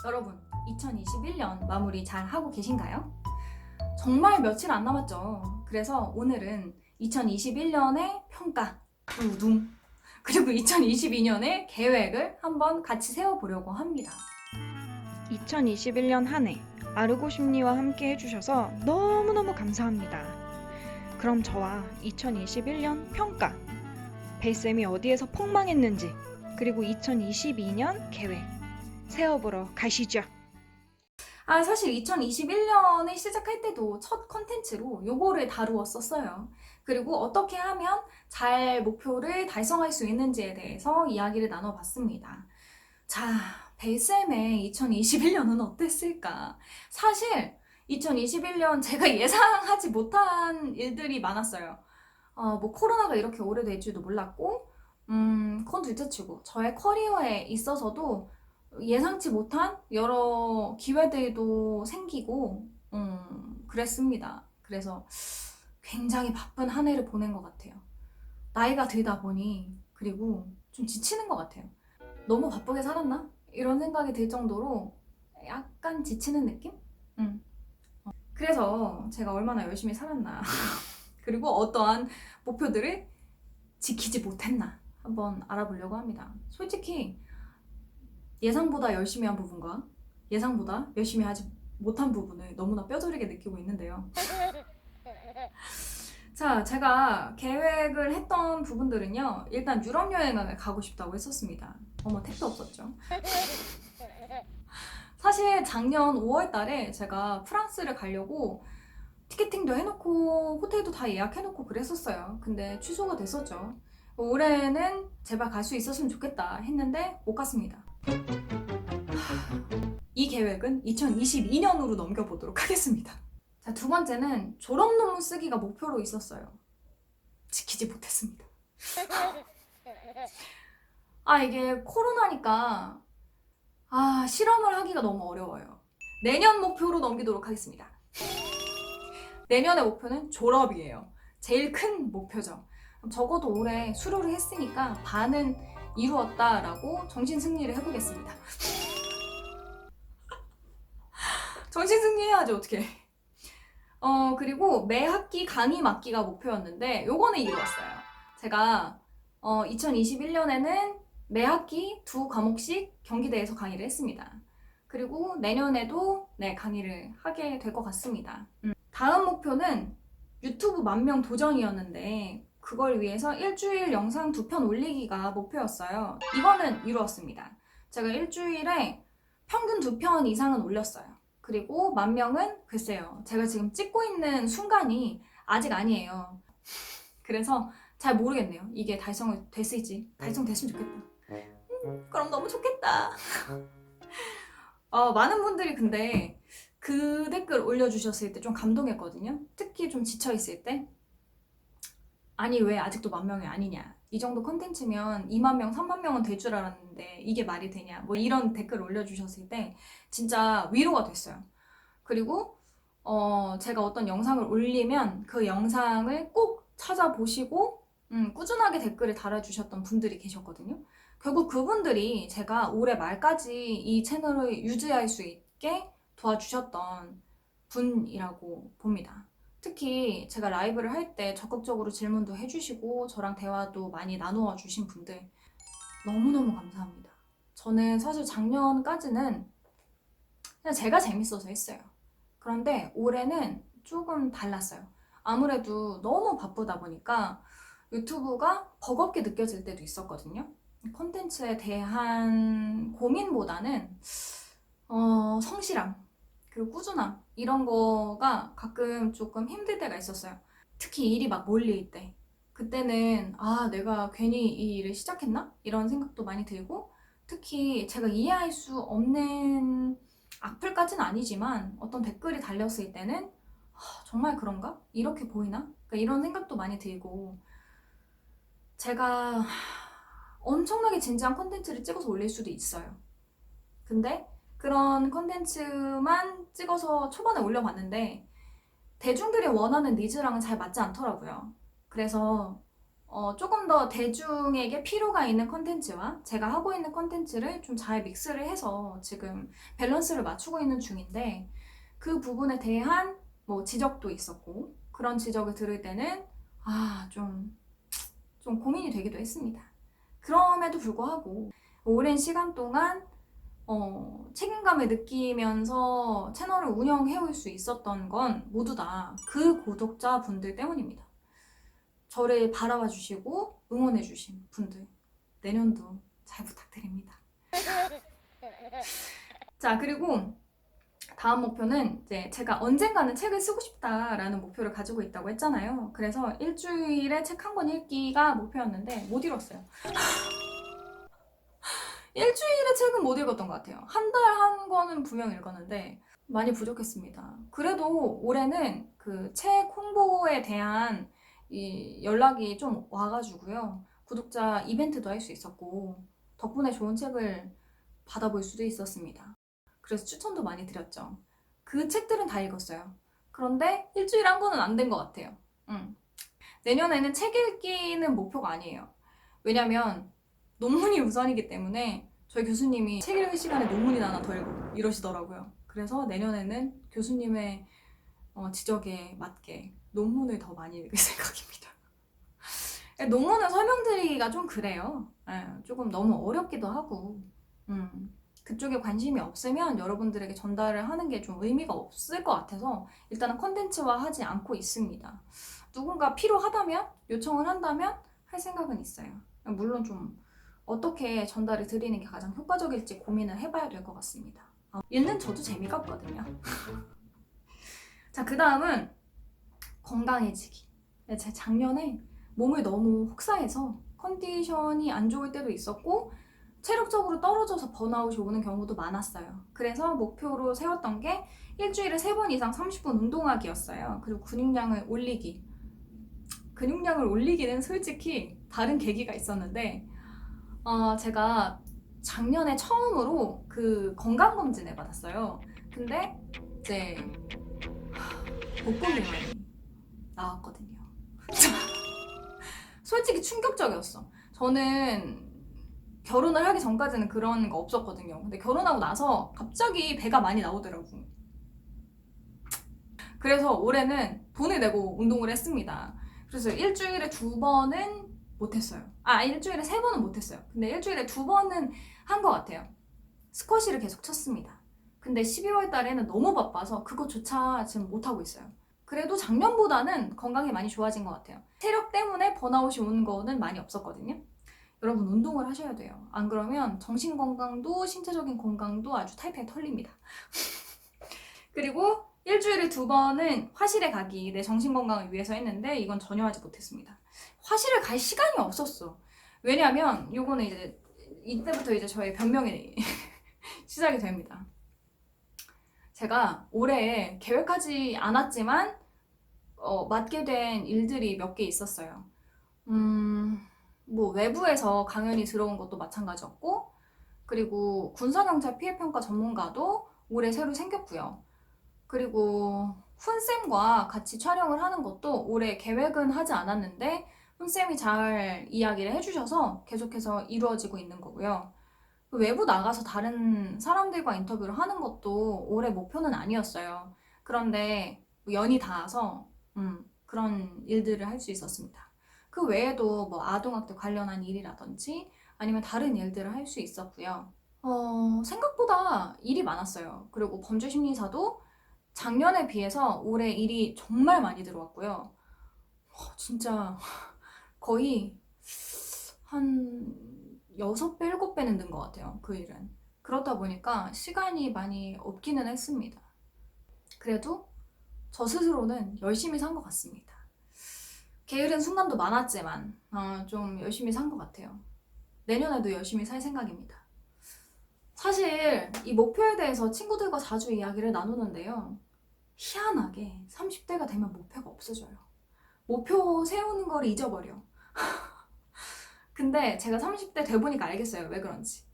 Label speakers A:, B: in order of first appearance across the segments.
A: 여러분, 2021년 마무리 잘 하고 계신가요? 정말 며칠 안 남았죠. 그래서 오늘은 2021년의 평가, 두둥, 그리고 2022년의 계획을 한번 같이 세워보려고 합니다.
B: 2021년 한 해 아르고 심리와 함께 해주셔서 너무너무 감사합니다. 그럼 저와 2021년 평가, 벨쌤이 어디에서 폭망했는지, 그리고 2022년 계획 세워보러 가시죠.
A: 사실 2021년을 시작할 때도 첫 컨텐츠로 요거를 다루었었어요. 그리고 어떻게 하면 잘 목표를 달성할 수 있는지에 대해서 이야기를 나눠봤습니다. 자, 벨쌤의 2021년은 어땠을까? 사실 2021년 제가 예상하지 못한 일들이 많았어요. 뭐 코로나가 이렇게 오래될 줄도 몰랐고, 그건 둘째치고 저의 커리어에 있어서도 예상치 못한 여러 기회들도 생기고, 그랬습니다. 그래서 굉장히 바쁜 한 해를 보낸 것 같아요. 나이가 들다 보니, 그리고 좀 지치는 것 같아요. 너무 바쁘게 살았나? 이런 생각이 들 정도로 약간 지치는 느낌? 그래서 제가 얼마나 열심히 살았나. 그리고 어떠한 목표들을 지키지 못했나. 한번 알아보려고 합니다. 솔직히 예상보다 열심히 한 부분과 예상보다 열심히 하지 못한 부분을 너무나 뼈저리게 느끼고 있는데요. 자, 제가 계획을 했던 부분들은요. 일단 유럽 여행을 가고 싶다고 했었습니다. 어머, 택도 없었죠. 사실 작년 5월 달에 제가 프랑스를 가려고 티켓팅도 해놓고 호텔도 다 예약해놓고 그랬었어요. 근데 취소가 됐었죠. 올해는 제발 갈 수 있었으면 좋겠다 했는데 못 갔습니다. 이 계획은 2022년으로 넘겨보도록 하겠습니다. 자, 두 번째는 졸업 논문 쓰기가 목표로 있었어요. 지키지 못했습니다. 이게 코로나니까 실험을 하기가 너무 어려워요. 내년 목표로 넘기도록 하겠습니다. 내년의 목표는 졸업이에요. 제일 큰 목표죠. 적어도 올해 수료를 했으니까 반은 이루었다라고 정신승리를 해보겠습니다. 정신승리 해야지 어떻게. 그리고 매 학기 강의 맡기가 목표였는데 요거는 이루었어요. 제가 2021년에는 매 학기 2과목씩 경기대에서 강의를 했습니다. 그리고 내년에도 강의를 하게 될 것 같습니다. 다음 목표는 유튜브 10,000명 도전이었는데 그걸 위해서 일주일 영상 2편 올리기가 목표였어요. 이거는 이루었습니다. 제가 일주일에 평균 2편 이상은 올렸어요. 그리고 10,000명은 글쎄요. 제가 지금 찍고 있는 순간이 아직 아니에요. 그래서 잘 모르겠네요. 이게 달성됐을지. 달성됐으면 좋겠다. 그럼 너무 좋겠다. 많은 분들이 근데 그 댓글 올려주셨을 때 좀 감동했거든요. 특히 좀 지쳐있을 때. 아니 왜 아직도 10,000명이 아니냐. 이 정도 컨텐츠면 20,000명, 30,000명은 될 줄 알았는데 이게 말이 되냐. 뭐 이런 댓글 올려주셨을 때 진짜 위로가 됐어요. 그리고 제가 어떤 영상을 올리면 그 영상을 꼭 찾아보시고 꾸준하게 댓글을 달아주셨던 분들이 계셨거든요. 결국 그분들이 제가 올해 말까지 이 채널을 유지할 수 있게 도와주셨던 분이라고 봅니다. 특히 제가 라이브를 할 때 적극적으로 질문도 해주시고 저랑 대화도 많이 나누어 주신 분들 너무너무 감사합니다. 저는 사실 작년까지는 그냥 제가 재밌어서 했어요. 그런데 올해는 조금 달랐어요. 아무래도 너무 바쁘다 보니까 유튜브가 버겁게 느껴질 때도 있었거든요. 콘텐츠에 대한 고민보다는 성실함, 그리고 꾸준함 이런 거가 가끔 조금 힘들 때가 있었어요. 특히 일이 막 몰릴 때. 그때는 내가 괜히 이 일을 시작했나? 이런 생각도 많이 들고 특히 제가 이해할 수 없는 악플까지는 아니지만 어떤 댓글이 달렸을 때는 정말 그런가? 이렇게 보이나? 그러니까 이런 생각도 많이 들고 제가 엄청나게 진지한 콘텐츠를 찍어서 올릴 수도 있어요. 근데 그런 콘텐츠만 찍어서 초반에 올려봤는데 대중들이 원하는 니즈랑은 잘 맞지 않더라고요. 그래서 조금 더 대중에게 필요가 있는 컨텐츠와 제가 하고 있는 컨텐츠를 좀 잘 믹스를 해서 지금 밸런스를 맞추고 있는 중인데, 그 부분에 대한 뭐 지적도 있었고, 그런 지적을 들을 때는 좀 고민이 되기도 했습니다. 그럼에도 불구하고 오랜 시간 동안 책임감을 느끼면서 채널을 운영해올 수 있었던 건 모두 다 그 구독자분들 때문입니다. 저를 바라봐 주시고 응원해 주신 분들, 내년도 잘 부탁드립니다. 자, 그리고 다음 목표는 이제 제가 언젠가는 책을 쓰고 싶다라는 목표를 가지고 있다고 했잖아요. 그래서 일주일에 책 한 권 읽기가 목표였는데 못 읽었어요. 일주일에 책은 못 읽었던 것 같아요. 한 달 한 권은 분명 읽었는데 많이 부족했습니다. 그래도 올해는 그 책 홍보에 대한 이 연락이 좀 와가지고요. 구독자 이벤트도 할 수 있었고 덕분에 좋은 책을 받아볼 수도 있었습니다. 그래서 추천도 많이 드렸죠. 그 책들은 다 읽었어요. 그런데 일주일에 한 권은 안 된 것 같아요. 내년에는 책 읽기는 목표가 아니에요. 왜냐면 논문이 우선이기 때문에 저희 교수님이 책 읽을 시간에 논문이나 하나 더 읽어 이러시더라고요. 그래서 내년에는 교수님의 지적에 맞게 논문을 더 많이 읽을 생각입니다. 논문을 설명드리기가 좀 그래요. 조금 너무 어렵기도 하고 그쪽에 관심이 없으면 여러분들에게 전달을 하는 게 좀 의미가 없을 것 같아서 일단은 컨텐츠화 하지 않고 있습니다. 누군가 필요하다면, 요청을 한다면 할 생각은 있어요. 물론 좀 어떻게 전달을 드리는 게 가장 효과적일지 고민을 해봐야 될 것 같습니다. 읽는 저도 재미가 없거든요. 자, 그 다음은 건강해지기. 제가 작년에 몸을 너무 혹사해서 컨디션이 안 좋을 때도 있었고 체력적으로 떨어져서 번아웃이 오는 경우도 많았어요. 그래서 목표로 세웠던 게 일주일에 3번 이상 30분 운동하기였어요. 그리고 근육량을 올리기. 근육량을 올리기는 솔직히 다른 계기가 있었는데 제가 작년에 처음으로 그 건강검진을 받았어요. 근데 이제 복부 비만이 나왔거든요. 솔직히 충격적이었어. 저는 결혼을 하기 전까지는 그런 거 없었거든요. 근데 결혼하고 나서 갑자기 배가 많이 나오더라고. 그래서 올해는 돈을 내고 운동을 했습니다. 그래서 일주일에 2번은 못했어요. 일주일에 3번은 못했어요. 근데 일주일에 2번은 한 것 같아요. 스쿼시를 계속 쳤습니다. 근데 12월 달에는 너무 바빠서 그거조차 지금 못하고 있어요. 그래도 작년보다는 건강이 많이 좋아진 것 같아요. 체력 때문에 번아웃이 오는 거는 많이 없었거든요. 여러분 운동을 하셔야 돼요. 안 그러면 정신 건강도 신체적인 건강도 아주 탈탈 털립니다. 그리고 일주일에 2번은 화실에 가기, 내 정신 건강을 위해서 했는데 이건 전혀 하지 못했습니다. 화실을 갈 시간이 없었어. 왜냐면 요거는 이제 이때부터 이제 저의 변명이 시작이 됩니다. 제가 올해 계획하지 않았지만 맡게 된 일들이 몇 개 있었어요. 뭐 외부에서 강연이 들어온 것도 마찬가지였고, 그리고 군사경찰 피해평가 전문가도 올해 새로 생겼고요. 그리고 훈쌤과 같이 촬영을 하는 것도 올해 계획은 하지 않았는데 훈쌤이 잘 이야기를 해주셔서 계속해서 이루어지고 있는 거고요. 외부 나가서 다른 사람들과 인터뷰를 하는 것도 올해 목표는 아니었어요. 그런데 연이 닿아서 그런 일들을 할 수 있었습니다. 그 외에도 뭐 아동학대 관련한 일이라든지 아니면 다른 일들을 할 수 있었고요. 생각보다 일이 많았어요. 그리고 범죄심리사도 작년에 비해서 올해 일이 정말 많이 들어왔고요. 진짜 거의 한 6배, 7배는 는 것 같아요. 그 일은. 그렇다 보니까 시간이 많이 없기는 했습니다. 그래도 저 스스로는 열심히 산 것 같습니다. 게으른 순간도 많았지만 좀 열심히 산 것 같아요. 내년에도 열심히 살 생각입니다. 사실 이 목표에 대해서 친구들과 자주 이야기를 나누는데요. 희한하게 30대가 되면 목표가 없어져요. 목표 세우는 걸 잊어버려. 근데 제가 30대 돼보니까 알겠어요. 왜 그런지.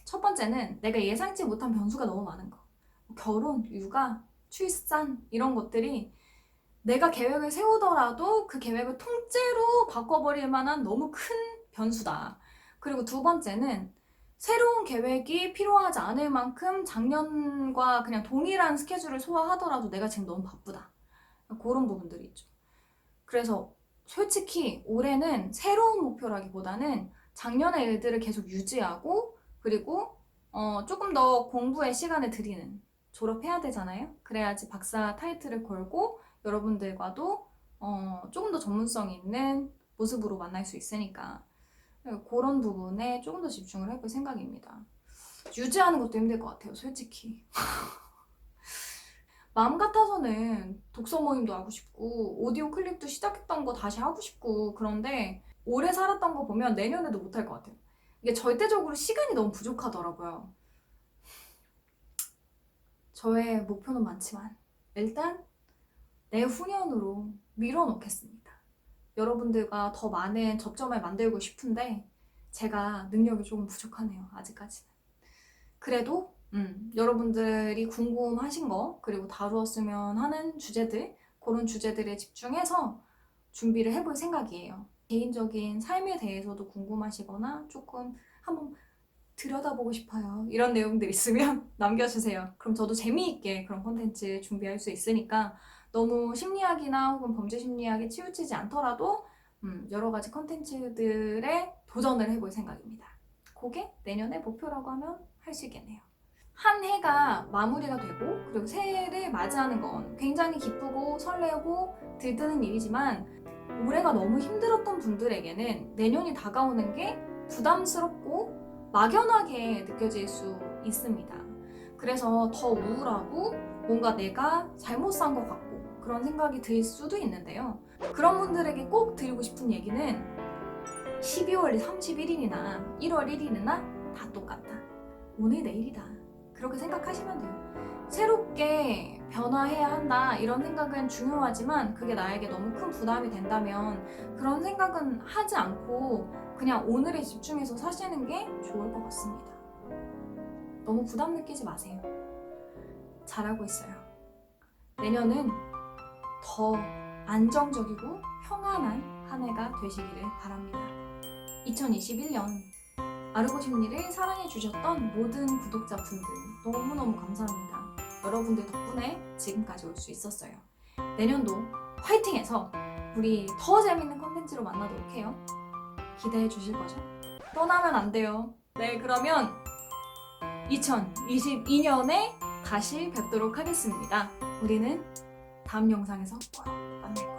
A: 첫 번째는 내가 예상치 못한 변수가 너무 많은 거. 결혼, 육아, 출산 이런 것들이 내가 계획을 세우더라도 그 계획을 통째로 바꿔버릴 만한 너무 큰 변수다. 그리고 두 번째는 새로운 계획이 필요하지 않을 만큼 작년과 그냥 동일한 스케줄을 소화하더라도 내가 지금 너무 바쁘다. 그런 부분들이 있죠. 그래서 솔직히 올해는 새로운 목표라기보다는 작년의 일들을 계속 유지하고 그리고 조금 더 공부에 시간을 들이는, 졸업해야 되잖아요. 그래야지 박사 타이틀을 걸고 여러분들과도 조금 더 전문성 있는 모습으로 만날 수 있으니까 그런 부분에 조금 더 집중을 해볼 생각입니다. 유지하는 것도 힘들 것 같아요, 솔직히. 마음 같아서는 독서 모임도 하고 싶고 오디오 클립도 시작했던 거 다시 하고 싶고 그런데 오래 살았던 거 보면 내년에도 못할 것 같아요. 이게 절대적으로 시간이 너무 부족하더라고요. 저의 목표는 많지만 일단 내후년으로 밀어놓겠습니다. 여러분들과 더 많은 접점을 만들고 싶은데 제가 능력이 조금 부족하네요, 아직까지는. 그래도 여러분들이 궁금하신 거 그리고 다루었으면 하는 주제들, 그런 주제들에 집중해서 준비를 해볼 생각이에요. 개인적인 삶에 대해서도 궁금하시거나 조금 한번 들여다보고 싶어요, 이런 내용들 있으면 남겨주세요. 그럼 저도 재미있게 그런 콘텐츠 준비할 수 있으니까 너무 심리학이나 혹은 범죄 심리학에 치우치지 않더라도 여러 가지 콘텐츠들에 도전을 해볼 생각입니다. 그게 내년의 목표라고 하면 할 수 있겠네요. 한 해가 마무리가 되고 그리고 새해를 맞이하는 건 굉장히 기쁘고 설레고 들뜨는 일이지만 올해가 너무 힘들었던 분들에게는 내년이 다가오는 게 부담스럽고 막연하게 느껴질 수 있습니다. 그래서 더 우울하고 뭔가 내가 잘못 산 것 같고 그런 생각이 들 수도 있는데요. 그런 분들에게 꼭 드리고 싶은 얘기는 12월 31일이나 1월 1일이나 다 똑같다. 오늘 내일이다. 그렇게 생각하시면 돼요. 새롭게 변화해야 한다 이런 생각은 중요하지만 그게 나에게 너무 큰 부담이 된다면 그런 생각은 하지 않고 그냥 오늘에 집중해서 사시는 게 좋을 것 같습니다. 너무 부담 느끼지 마세요. 잘하고 있어요. 내년은 더 안정적이고 평안한 한 해가 되시기를 바랍니다. 2021년 아르고 심리를 사랑해주셨던 모든 구독자분들 너무너무 감사합니다. 여러분들 덕분에 지금까지 올 수 있었어요. 내년도 화이팅해서 우리 더 재밌는 콘텐츠로 만나도록 해요. 기대해 주실 거죠? 떠나면 안 돼요. 네, 그러면 2022년에 다시 뵙도록 하겠습니다. 우리는 다음 영상에서 만날 거예요.